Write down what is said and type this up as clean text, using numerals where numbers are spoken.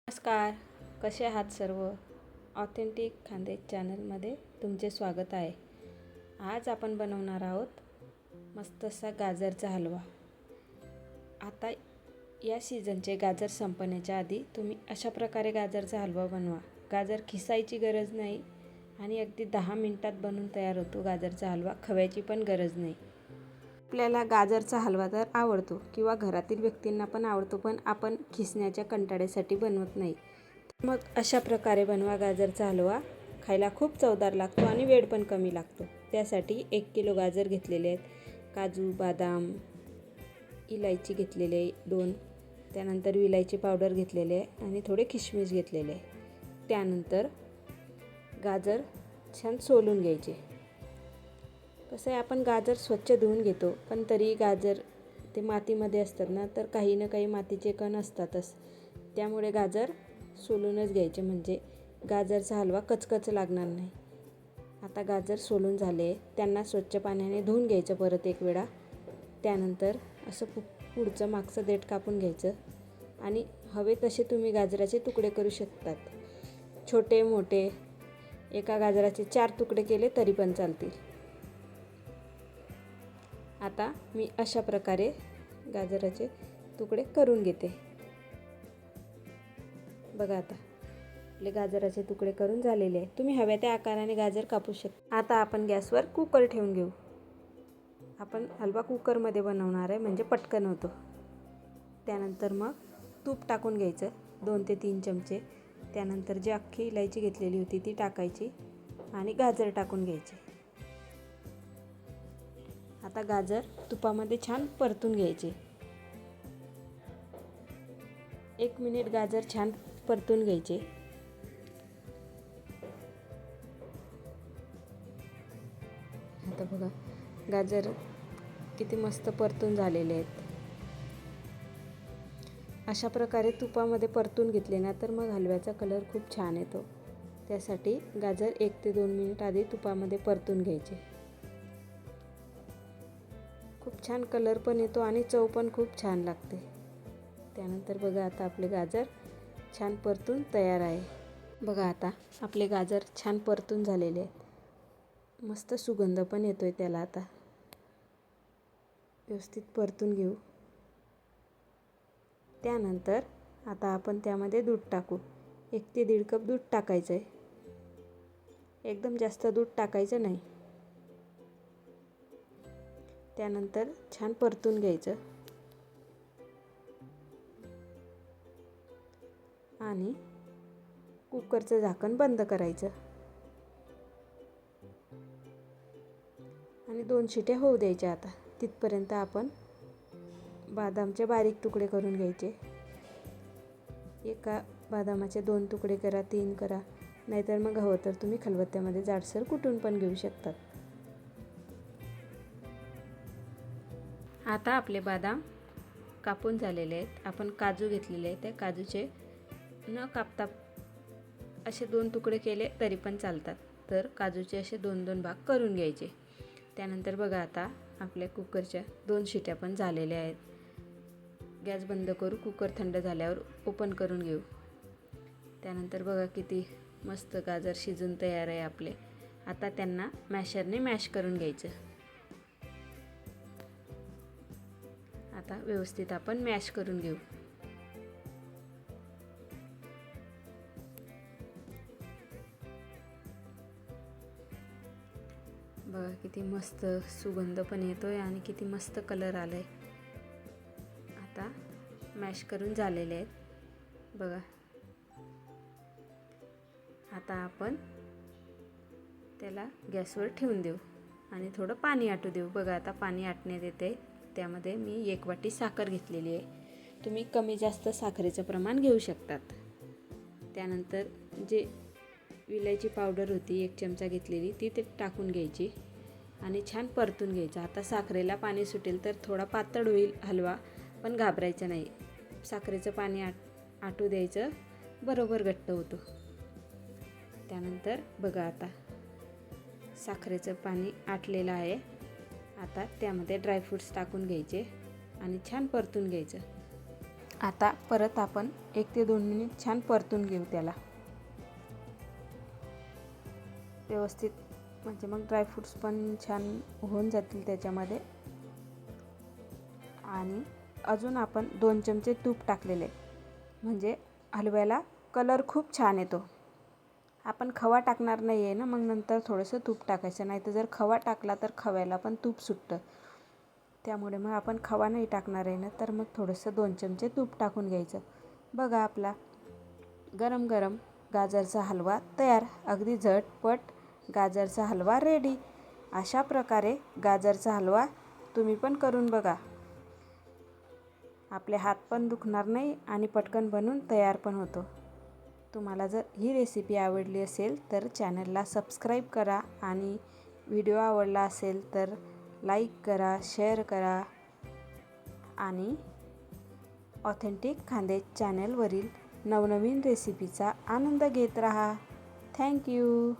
नमस्कार, कसे आहात सर्व? ऑथेंटिक खानदेश चॅनलमध्ये तुमचे स्वागत आहे. आज आपण बनवणार आहोत मस्त असा गाजरचा हलवा. आता या सीझनचे गाजर संपण्याच्या आधी तुम्ही अशा प्रकारे गाजरचा हलवा बनवा. गाजर खिसायची गरज नाही आणि अगदी 10 मिनिटात बनून तयार होतो गाजरचा हलवा. खव्याची पण गरज नाही. आपल्याला गाजरचा हलवा तर आवडतो किंवा घरातील व्यक्तींना पण आवडतो, पण आपण खिसण्याच्या कंटाळ्यासाठी बनवत नाही. मग अशा प्रकारे बनवा गाजरचा हलवा. खायला खूप चवदार लागतो आणि वेळ पण कमी लागतो. त्यासाठी 1 किलो गाजर घेतलेले आहेत. काजू, बदाम, इलायची घेतलेली आहे 2. त्यानंतर विलायची पावडर घेतलेली आहे आणि थोडे किशमिश घेतलेले आहे. त्यानंतर गाजर छान सोलून घ्यायचे. कसं आहे, आपण गाजर स्वच्छ धुवून घेतो, पण तरी गाजर ते मातीमध्ये असतात ना, तर काही ना काही मातीचे कण असतातच. त्यामुळे गाजर सोलूनच घ्यायचे, म्हणजे गाजरचा हलवा कचकच लागणार नाही. आता गाजर सोलून झाले, त्यांना स्वच्छ पाण्याने धुवून घ्यायचं परत एक वेळा. त्यानंतर असं पुढचं मागचं देठ कापून घ्यायचं आणि हवे तसे तुम्ही गाजराचे तुकडे करू शकतात. छोटे मोठे, एका गाजराचे 4 तुकडे केले तरी पण चालतील. आता मी अशा प्रकारे गाजराचे तुकडे करून घेते. बघा, आता आपले गाजराचे तुकडे करून झालेले आहेत. तुम्ही हव्या त्या आकाराने गाजर कापू शकता. आता आपण गॅसवर कुकर ठेवून घेऊ. आपण हलवा कुकरमध्ये बनवणार आहे, म्हणजे पटकन होतो. त्यानंतर मग तूप टाकून घ्यायचं 2 ते 3 चमचे. त्यानंतर जी अख्खी इलायची घेतलेली होती ती टाकायची आणि गाजर टाकून घ्यायचे. आता गाजर तुपामध्ये छान परतून घ्यायचे. 1 मिनिट गाजर छान परतून घ्यायचे. आता बघा, गाजर किती मस्त परतून झालेले आहेत. अशा प्रकारे तुपामध्ये परतून घेतले ना, तर मग हलव्याचा कलर खूप छान येतो. त्यासाठी गाजर 1 ते 2 मिनिट आधी तुपामध्ये परतून घ्यायचे. खूप छान कलर पण येतो आणि चव पण खूप छान लागते. त्यानंतर बघा, आता आपले गाजर छान परतून तयार आहे. बघा, आता आपले गाजर छान परतून झालेले आहेत. मस्त सुगंध पण येतोय त्याला. आता व्यवस्थित परतून घेऊ. त्यानंतर आता आपण त्यामध्ये दूध टाकू. 1 ते 1.5 कप दूध टाकायचं आहे. एकदम जास्त दूध टाकायचं नाही. त्यानंतर छान परतून घ्यायचं आणि कुकरचं झाकण बंद करायचं आणि 2 शिट्या होऊ द्यायच्या. आता तिथपर्यंत आपण बदामचे बारीक तुकडे करून घ्यायचे. एका बदामाचे 2 तुकडे करा, 3 करा, नाहीतर मग हवं तर तुम्ही खलबत्त्यामध्ये जाडसर कुटून पण घेऊ शकतात. आता आपले बदाम कापून झालेले आहेत. आपण काजू घेतलेले आहेत. त्या काजूचे न कापता असे 2 तुकडे केले तरी पण चालतात. तर काजूचे असे 2-2 भाग करून घ्यायचे. त्यानंतर बघा, आता आपल्या कुकरच्या 2 शिट्या पण झालेल्या आहेत. गॅस बंद करू. कुकर थंड झाल्यावर ओपन करून घेऊ. त्यानंतर बघा, किती मस्त गाजर शिजून तयार आहे आपले. आता त्यांना मॅशरने मॅश करून घ्यायचं. आता व्यवस्थित आपण मॅश करून घेऊ. बघा, किती मस्त सुगंध पण येतोय आणि किती मस्त कलर आलाय. आता मॅश करून झालेले आहेत. बघा, आता आपण त्याला गॅसवर ठेवून देऊ आणि थोडं पाणी आटू देऊ. बघा, आता पाणी आटण्यात येते. त्यामध्ये मी 1 वाटी साखर घेतलेली आहे. तुम्ही कमी जास्त साखरेचं प्रमाण घेऊ शकतात. त्यानंतर जे विलायची पावडर होती 1 चमचा घेतलेली, ती ते टाकून घ्यायची आणि छान परतून घ्यायचं. आता साखरेला पाणी सुटेल तर थोडा पातळ होईल हलवा, पण घाबरायचं नाही. साखरेचं पाणी आटू द्यायचं, बरोबर घट्ट होतो. त्यानंतर बघा, आता साखरेचं पाणी आटलेलं आहे. आता त्यामध्ये ड्रायफ्रूट्स टाकून घ्यायचे आणि छान परतून घ्यायचं. आता परत आपण 1 ते 2 मिनिट छान परतून घेऊ त्याला व्यवस्थित, म्हणजे मग ड्रायफ्रूट्स पण छान होऊन जातील त्याच्यामध्ये. आणि अजून आपण 2 चमचे तूप टाकलेले, म्हणजे हलव्याला कलर खूप छान येतो. आपण खवा टाकणार नाही आहे ना, मग नंतर थोडंसं तूप टाकायचं, नाही तर जर खवा टाकला तर खव्याला पण तूप सुटतं. त्यामुळे मग आपण खवा नाही टाकणार आहे ना, तर मग थोडंसं 2 चमचे तूप टाकून घ्यायचं. बघा आपला गरम गरम गाजरचा हलवा तयार. अगदी झटपट गाजरचा हलवा रेडी. अशा प्रकारे गाजरचा हलवा तुम्ही पण करून बघा. आपले हात पण दुखणार नाही आणि पटकन बनून तयार पण होतो. तुम्हाला जर ही रेसिपी आवडली असेल तर चॅनलला सबस्क्राईब करा आणि व्हिडिओ आवडला असेल तर लाईक करा, शेअर करा आणि ऑथेंटिक खानदेश चॅनलवरील नवनवीन रेसिपीचा आनंद घेत राहा. थँक्यू.